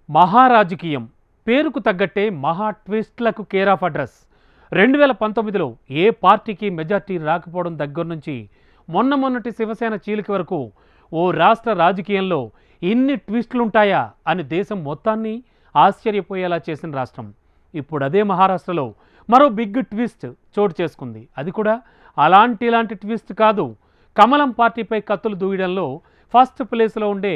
మహారాజకీయం పేరుకు తగ్గట్టే మహా ట్విస్ట్లకు కేర్ ఆఫ్ అడ్రస్. 2019లో ఏ పార్టీకి మెజార్టీ రాకపోవడం దగ్గర నుంచి మొన్నటి శివసేన చీలిక వరకు ఓ రాష్ట్ర రాజకీయంలో ఇన్ని ట్విస్టులుంటాయా అని దేశం మొత్తాన్ని ఆశ్చర్యపోయేలా చేసిన రాష్ట్రం. ఇప్పుడు అదే మహారాష్ట్రలో మరో బిగ్ ట్విస్ట్ చోటు చేసుకుంది. అది కూడా ఇలాంటి ట్విస్ట్ కాదు. కమలం పార్టీపై కత్తులు దూయడంలో ఫస్ట్ ప్లేస్లో ఉండే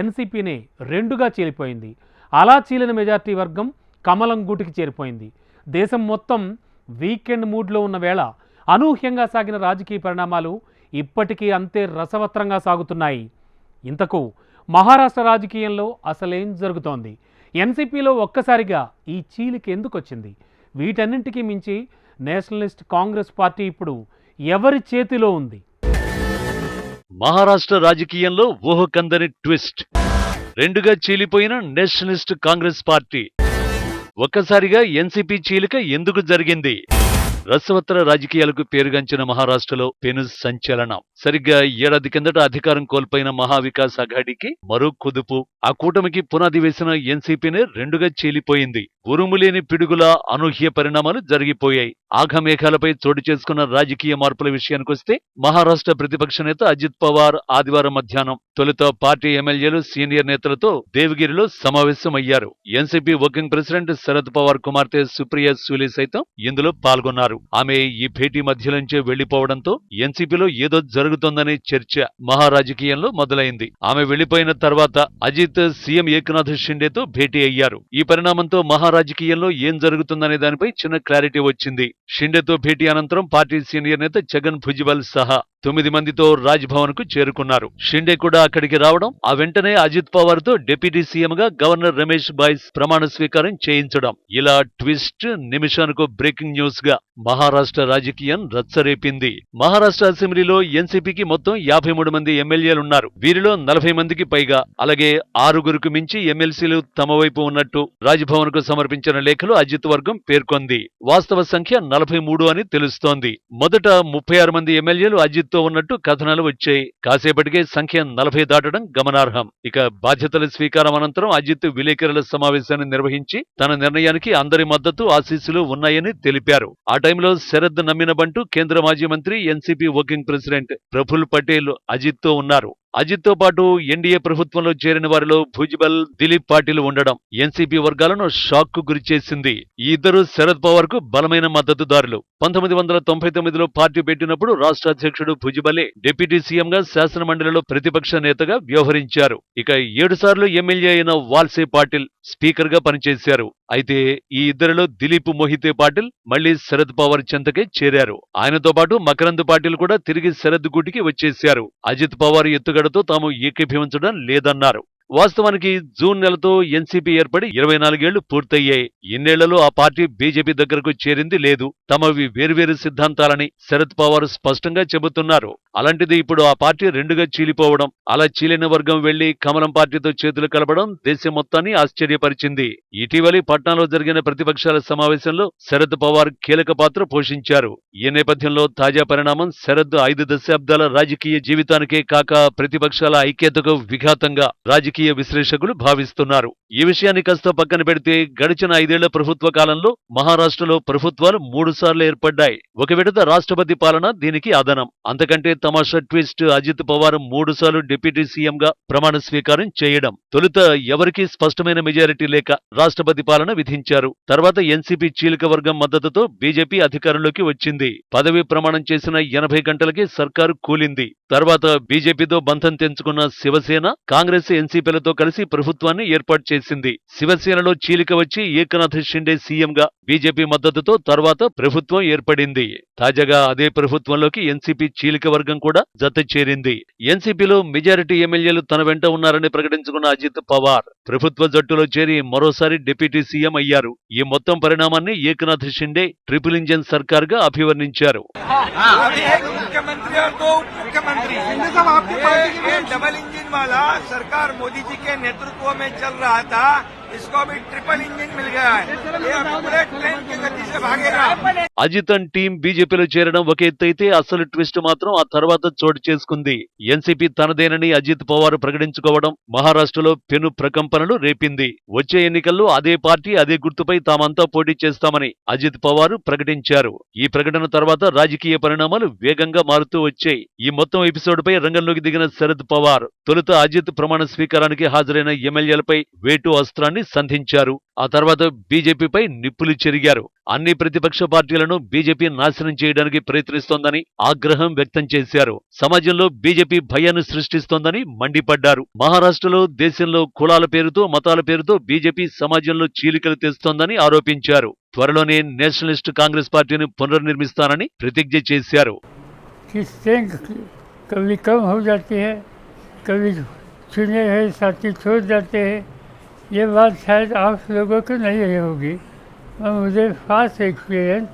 ఎన్సీపీనే రెండుగా చీలిపోయింది. అలా చీలిన మెజార్టీ వర్గం కమలం గూటికి చేరిపోయింది. దేశం మొత్తం వీకెండ్ మూడ్లో ఉన్న వేళ అనూహ్యంగా సాగిన రాజకీయ పరిణామాలు ఇప్పటికీ అంతే రసవత్రంగా సాగుతున్నాయి. ఇంతకు మహారాష్ట్ర రాజకీయంలో అసలేం జరుగుతోంది? ఎన్సీపీలో ఒక్కసారిగా ఈ చీలిక ఎందుకు వచ్చింది? వీటన్నింటికీ మించి నేషనలిస్ట్ కాంగ్రెస్ పార్టీ ఇప్పుడు ఎవరి చేతిలో ఉంది? మహారాష్ట్ర రాజకీయంలో ఊహకందని ట్విస్ట్. రెండుగా చీలిపోయిన నేషనలిస్ట్ కాంగ్రెస్ పార్టీ. ఒక్కసారిగా ఎన్సీపీ చీలిక ఎందుకు జరిగింది? రసవత్తర రాజకీయాలకు పేరుగాంచిన మహారాష్ట్రలో పెను సంచలనం. సరిగ్గా ఏడాది కిందట అధికారం కోల్పోయిన మహావికాస్ అఘాడీకి మరో కుదుపు. ఆ కూటమికి పునాది వేసిన ఎన్సీపీనే రెండుగా చీలిపోయింది. ఉరుములేని పిడుగుల అనూహ్య పరిణామాలు జరిగిపోయాయి. ఆఘమేఘాలపై చోటు చేసుకున్న రాజకీయ మార్పుల విషయానికొస్తే మహారాష్ట్ర ప్రతిపక్ష నేత అజిత్ పవార్ ఆదివారం మధ్యాహ్నం తొలుత పార్టీ ఎమ్మెల్యేలు సీనియర్ నేతలతో దేవగిరిలో సమావేశమయ్యారు. NCP working president Sharad Pawar కుమార్తె సుప్రియా సూలే సైతం ఇందులో పాల్గొన్నారు. ఆమె ఈ భేటీ మధ్యలోంచే వెళ్లిపోవడంతో ఎన్సీపీలో ఏదో జరుగుతోందనే చర్చ మహారాజకీయంలో మొదలైంది. ఆమె వెళ్లిపోయిన తర్వాత అజిత్ సీఎం ఏక్నాథ్ షిండేతో భేటీ అయ్యారు. ఈ పరిణామంతో మహారాజకీయంలో ఏం జరుగుతుందనే దానిపై చిన్న క్లారిటీ వచ్చింది. షిండేతో భేటీ అనంతరం పార్టీ సీనియర్ నేత జగన్ భుజ్బల్ సహా 9 మందితో రాజ్భవన్ కు చేరుకున్నారు. షిండే కూడా అక్కడికి రావడం, ఆ వెంటనే అజిత్ పవార్ తో డిప్యూటీ సీఎం గా గవర్నర్ రమేష్ బైస్ ప్రమాణ స్వీకారం చేయించడం. ఇలా ట్విస్ట్ నిమిషానికి బ్రేకింగ్ న్యూస్ గా మహారాష్ట్ర రాజకీయం రచ్చరేపింది. మహారాష్ట్ర అసెంబ్లీలో ఎన్సీపీకి మొత్తం 53 మంది ఎమ్మెల్యేలున్నారు. వీరిలో 40 మందికి పైగా, అలాగే 6గురికి మించి ఎమ్మెల్సీలు తమ వైపు ఉన్నట్టు రాజ్భవన్ కు సమర్పించిన లేఖలో అజిత్ వర్గం పేర్కొంది. వాస్తవ సంఖ్య 43 అని తెలుస్తోంది. మొదట 36 మంది ఎమ్మెల్యేలు అజిత్ తో ఉన్నట్టు కథనాలు వచ్చాయి. కాసేపటికే సంఖ్య 40 దాటడం గమనార్హం. ఇక బాధ్యతల స్వీకారం అనంతరం అజిత్ విలేకరుల సమావేశాన్ని నిర్వహించి తన నిర్ణయానికి అందరి మద్దతు ఆశీస్సులు ఉన్నాయని తెలిపారు. ఆ టైంలో శరద్ నమ్మిన బంటూ కేంద్ర మాజీ మంత్రి NCP working president Praful Patel Ajit తో ఉన్నారు. అజిత్ తో పాటు ఎన్డీఏ ప్రభుత్వంలో చేరిన వారిలో భుజ్బల్, దిలీప్ పాటిల్ ఉండడం ఎన్సీపీ వర్గాలను షాక్ కు గురిచేసింది. ఈ ఇద్దరు శరద్ పవార్ కు బలమైన మద్దతుదారులు. 1999లో పార్టీ పెట్టినప్పుడు రాష్ట్ర అధ్యక్షుడు భుజ్బలే డిప్యూటీ సీఎంగా శాసనమండలిలో ప్రతిపక్ష నేతగా వ్యవహరించారు. ఇక 7 సార్లు ఎమ్మెల్యే అయిన వాల్సే పాటిల్ స్పీకర్ గా పనిచేశారు. అయితే ఈ ఇద్దరిలో దిలీప్ మొహితే పాటిల్ మళ్లీ శరద్ పవార్ చెంతకే చేరారు. ఆయనతో పాటు మకరంద్ పాటిల్ కూడా తిరిగి శరద్ గూటికి వచ్చేశారు. అజిత్ పవార్ ఎత్తుగడతో తాము ఏకీభవించడం లేదన్నారు. వాస్తవానికి జూన్ నెలతో ఎన్సీపీ ఏర్పడి 24 ఏళ్లు పూర్తయ్యాయి. ఇన్నేళ్లలో ఆ పార్టీ బీజేపీ దగ్గరకు చేరింది లేదు. తమవి వేర్వేరు సిద్ధాంతాలని శరద్ పవార్ స్పష్టంగా చెబుతున్నారు. అలాంటిది ఇప్పుడు ఆ పార్టీ రెండుగా చీలిపోవడం, అలా చీలిన వర్గం వెళ్లి కమలం పార్టీతో చేతులు కలపడం దేశం మొత్తాన్ని ఆశ్చర్యపరిచింది. ఇటీవలి పట్నాలో జరిగిన ప్రతిపక్షాల సమావేశంలో శరద్ పవార్ కీలక పాత్ర పోషించారు. ఈ నేపథ్యంలో తాజా పరిణామం శరద్ 5 దశాబ్దాల రాజకీయ జీవితానికే కాక ప్రతిపక్షాల ఐక్యతకు విఘాతంగా రాజకీయ విశ్లేషకులు భావిస్తున్నారు. ఈ విషయాన్ని కాస్త పక్కన పెడితే గడిచిన 5 ఏళ్ల ప్రభుత్వ కాలంలో మహారాష్ట్రలో ప్రభుత్వాలు 3 సార్లు ఏర్పడ్డాయి. ఒక విడత రాష్ట్రపతి పాలన దీనికి అదనం. అంతకంటే తమాషా ట్విస్ట్ అజిత్ పవార్ 3 సార్లు డిప్యూటీ సీఎం గా ప్రమాణ స్వీకారం చేయడం. తొలుత ఎవరికీ స్పష్టమైన మెజారిటీ లేక రాష్ట్రపతి పాలన విధించారు. తర్వాత ఎన్సీపీ చీలిక వర్గం మద్దతుతో బీజేపీ అధికారంలోకి వచ్చింది. పదవీ ప్రమాణం చేసిన 80 గంటలకే సర్కారు కూలింది. తర్వాత బీజేపీతో బంధం తెంచుకున్న శివసేన కాంగ్రెస్ ఎన్సీపీలతో కలిసి ప్రభుత్వాన్ని ఏర్పాటు చేసింది. శివసేనలో చీలిక వచ్చి ఏక్నాథ్ షిండే సీఎంగా బీజేపీ మద్దతుతో తర్వాత ప్రభుత్వం ఏర్పడింది. తాజాగా అదే ప్రభుత్వంలోకి ఎన్సీపీ చీలిక వర్గం కూడా జత చేరింది. ఎన్సీపీలో మెజారిటీ ఎమ్మెల్యేలు తన వెంట ఉన్నారని ప్రకటించుకున్న అజిత్ పవార్ ప్రభుత్వ జట్టులో చేరి మరోసారి డిప్యూటీ సీఎం అయ్యారు. ఈ మొత్తం పరిణామాన్ని ఏక్నాథ్ షిండే ట్రిపుల్ ఇంజన్ సర్కార్ గా అభివర్ణించారు. डबल इंजन वाला सरकार मोदी जी के नेतृत्व में चल रहा था, इसको भी ट्रिपल इंजन मिल गया है, ये अब बुलेट ट्रेन की गति से भागेगा। అజిత్ అండ్ టీం బీజేపీలో చేరడం ఒక ఎత్తు అయితే అసలు ట్విస్ట్ మాత్రం ఆ తర్వాత చోటు చేసుకుంది. ఎన్సీపీ తనదేనని అజిత్ పవార్ ప్రకటించుకోవడం మహారాష్ట్రలో పెను ప్రకంపనలు రేపింది. వచ్చే ఎన్నికల్లో అదే పార్టీ అదే గుర్తుపై తామంతా పోటీ చేస్తామని అజిత్ పవార్ ప్రకటించారు. ఈ ప్రకటన తర్వాత రాజకీయ పరిణామాలు వేగంగా మారుతూ వచ్చాయి. ఈ మొత్తం ఎపిసోడ్ పై రంగంలోకి దిగిన శరద్ పవార్ తొలుత అజిత్ ప్రమాణ స్వీకారానికి హాజరైన ఎమ్మెల్యేలపై వేటు అస్త్రాన్ని సంధించారు. ఆ తర్వాత బీజేపీపై నిప్పులు చెరిగారు. అన్ని ప్రతిపక్ష పార్టీలను బీజేపీ నాశనం చేయడానికి ప్రయత్నిస్తోందని ఆగ్రహం వ్యక్తం చేశారు. సమాజంలో బీజేపీ భయాన్ని సృష్టిస్తోందని మండిపడ్డారు. మహారాష్ట్రలో దేశంలో కులాల పేరుతో మతాల పేరుతో బీజేపీ సమాజంలో చీలికలు తెస్తోందని ఆరోపించారు. త్వరలోనే నేషనలిస్ట్ కాంగ్రెస్ పార్టీని పునర్నిర్మిస్తానని ప్రతిజ్ఞ చేశారు. कि स्ट्रेंथ कभी कम हो जाती है, कभी चुने हुए साथी छोड़ जाते हैं। ये बात शायद आप लोगों को नहीं रही होगी, और मुझे खास एक्सपीरियंस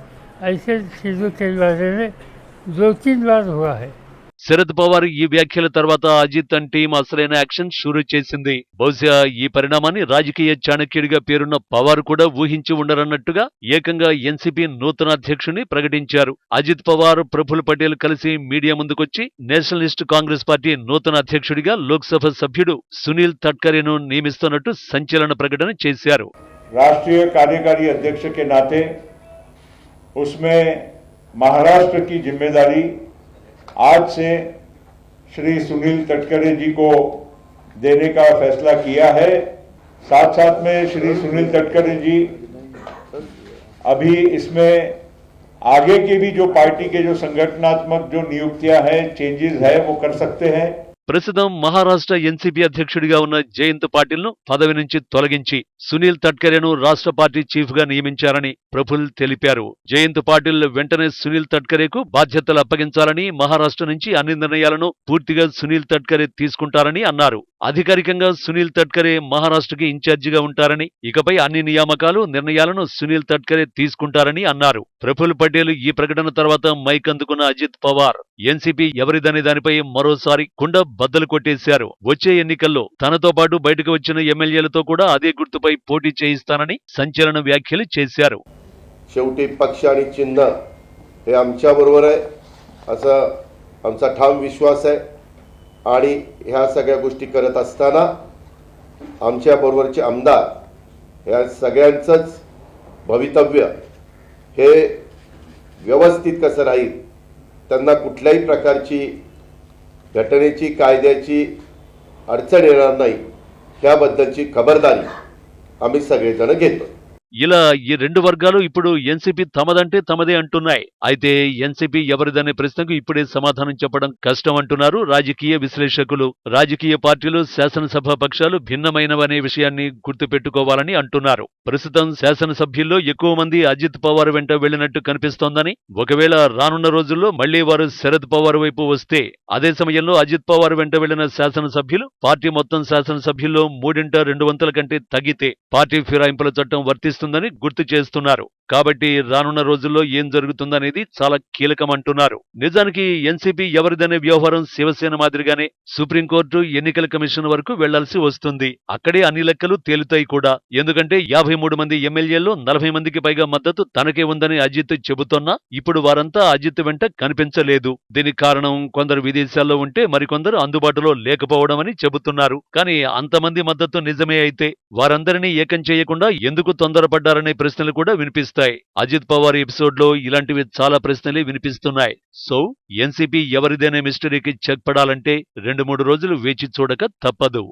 ऐसे चीज़ों के बारे में 2-3 बार हुआ है. శరద్ పవార్ ఈ వ్యాఖ్యల తర్వాత అజిత్ అండ్ టీం అసలైన యాక్షన్ షురూ చేసింది. బహుశా ఈ పరిణామాన్ని రాజకీయ చాణక్యుడిగా పేరున్న పవార్ కూడా ఊహించి ఉండరన్నట్టుగా ఏకంగా ఎన్సీపీ నూతన అధ్యక్షుని ప్రకటించారు. అజిత్ పవార్, ప్రఫుల్ పటేల్ కలిసి మీడియా ముందుకొచ్చి నేషనలిస్ట్ కాంగ్రెస్ పార్టీ నూతన అధ్యక్షుడిగా లోక్సభ సభ్యుడు సునీల్ తట్కరేను నియమిస్తున్నట్టు సంచలన ప్రకటన చేశారు. राष्ट्रीय कार्यकारी अध्यक्ष के नाते उसमें महाराष्ट्र की जिम्मेदारी आज से श्री सुनील तटकरे जी को देने का फैसला किया है. साथ साथ में श्री सुनील तटकरे जी अभी इसमें आगे की भी जो पार्टी के जो संगठनात्मक जो नियुक्तियां हैं, चेंजेस है, वो कर सकते हैं. ప్రస్తుతం మహారాష్ట్ర ఎన్సీపీ అధ్యక్షుడిగా ఉన్న జయంత్ పాటిల్ను పదవి నుంచి తొలగించి సునీల్ తట్కరేను రాష్ట్ర పార్టీ చీఫ్ గా నియమించారని ప్రఫుల్ తెలిపారు. జయంత్ పాటిల్ వెంటనే సునీల్ తట్కరేకు బాధ్యతలు అప్పగించాలని, మహారాష్ట్ర నుంచి అన్ని నిర్ణయాలను పూర్తిగా సునీల్ తట్కరే తీసుకుంటారని అన్నారు. అధికారికంగా సునీల్ తట్కరే మహారాష్ట్రకి ఇన్ఛార్జిగా ఉంటారని, ఇకపై అన్ని నియామకాలు, నిర్ణయాలను సునీల్ తట్కరే తీసుకుంటారని అన్నారు. ప్రఫుల్ పటేల్ ఈ ప్రకటన తర్వాత మైక్ అందుకున్న అజిత్ పవార్ ఎన్సీపీ ఎవరిదనే దానిపై మరోసారి కుండ బద్దలు కొట్టేశారు. వచ్చే ఎన్నికల్లో తనతో పాటు బయటకు వచ్చిన ఎమ్మెల్యేలతో కూడా అదే గుర్తుపై పోటీ చేయిస్తానని సంచలన వ్యాఖ్యలు చేశారు. शेवटी पक्ष आणि चिन्ह हे आमच्याबरोबर आहे असा आमचा ठाम विश्वास आहे. आणि ह्या सगळ्या गोष्टी करत असताना आमच्याबरोबरचे आमदार ह्या सगळ्यांचंच भवितव्य हे व्यवस्थित कसं राहील, त्यांना कुठल्याही प्रकारची घटनेची, कायद्याची अडचण येणार नाही, ह्याबद्दलची खबरदारी आम्ही सगळेजण घेतो. ఇలా ఈ రెండు వర్గాలు ఇప్పుడు ఎన్సీపీ తమదంటే తమదే అంటున్నాయి. అయితే ఎన్సీపీ ఎవరిదనే ప్రశ్నకు ఇప్పుడే సమాధానం చెప్పడం కష్టం అంటున్నారు రాజకీయ విశ్లేషకులు. రాజకీయ పార్టీలు, శాసనసభ పక్షాలు భిన్నమైనవనే విషయాన్ని గుర్తుపెట్టుకోవాలని అంటున్నారు. ప్రస్తుతం శాసనసభ్యుల్లో ఎక్కువ మంది అజిత్ పవార్ వెంట వెళ్లినట్టు కనిపిస్తోందని, ఒకవేళ రానున్న రోజుల్లో మళ్లీ వారు శరద్ పవార్ వైపు వస్తే, అదే సమయంలో అజిత్ పవార్ వెంట వెళ్లిన శాసనసభ్యులు పార్టీ మొత్తం శాసనసభ్యుల్లో 3/2 కంటే తగ్గితే పార్టీ ఫిరాయింపుల చట్టం వర్తిస్తుందని గుర్తు చేస్తున్నారు. కాబట్టి రానున్న రోజుల్లో ఏం జరుగుతుందనేది చాలా కీలకమంటున్నారు. నిజానికి ఎన్సీపీ ఎవరిదనే వ్యవహారం శివసేన మాదిరిగానే సుప్రీంకోర్టు, ఎన్నికల కమిషన్ వరకు వెళ్లాల్సి వస్తుంది. అక్కడే అన్ని లెక్కలు తేలుతాయి కూడా. ఎందుకంటే 53 మంది ఎమ్మెల్యేల్లో 40 మందికి పైగా మద్దతు తనకే ఉందని అజిత్ చెబుతున్నా ఇప్పుడు వారంతా అజిత్ వెంట కనిపించలేదు. దీనికి కారణం కొందరు విదేశాల్లో ఉంటే మరికొందరు అందుబాటులో లేకపోవడం అని చెబుతున్నారు. కానీ అంతమంది మద్దతు నిజమే అయితే వారందరినీ ఏకం చేయకుండా ఎందుకు తొందరపడ్డారనే ప్రశ్నలు కూడా వినిపిస్తాయి. అజిత్ పవార్ ఎపిసోడ్ లో ఇలాంటివి చాలా ప్రశ్నలే వినిపిస్తున్నాయి. సో ఎన్సీపీ ఎవరిదైనా మిస్టరీకి చెక్ పడాలంటే 2-3 రోజులు వేచి చూడక తప్పదు.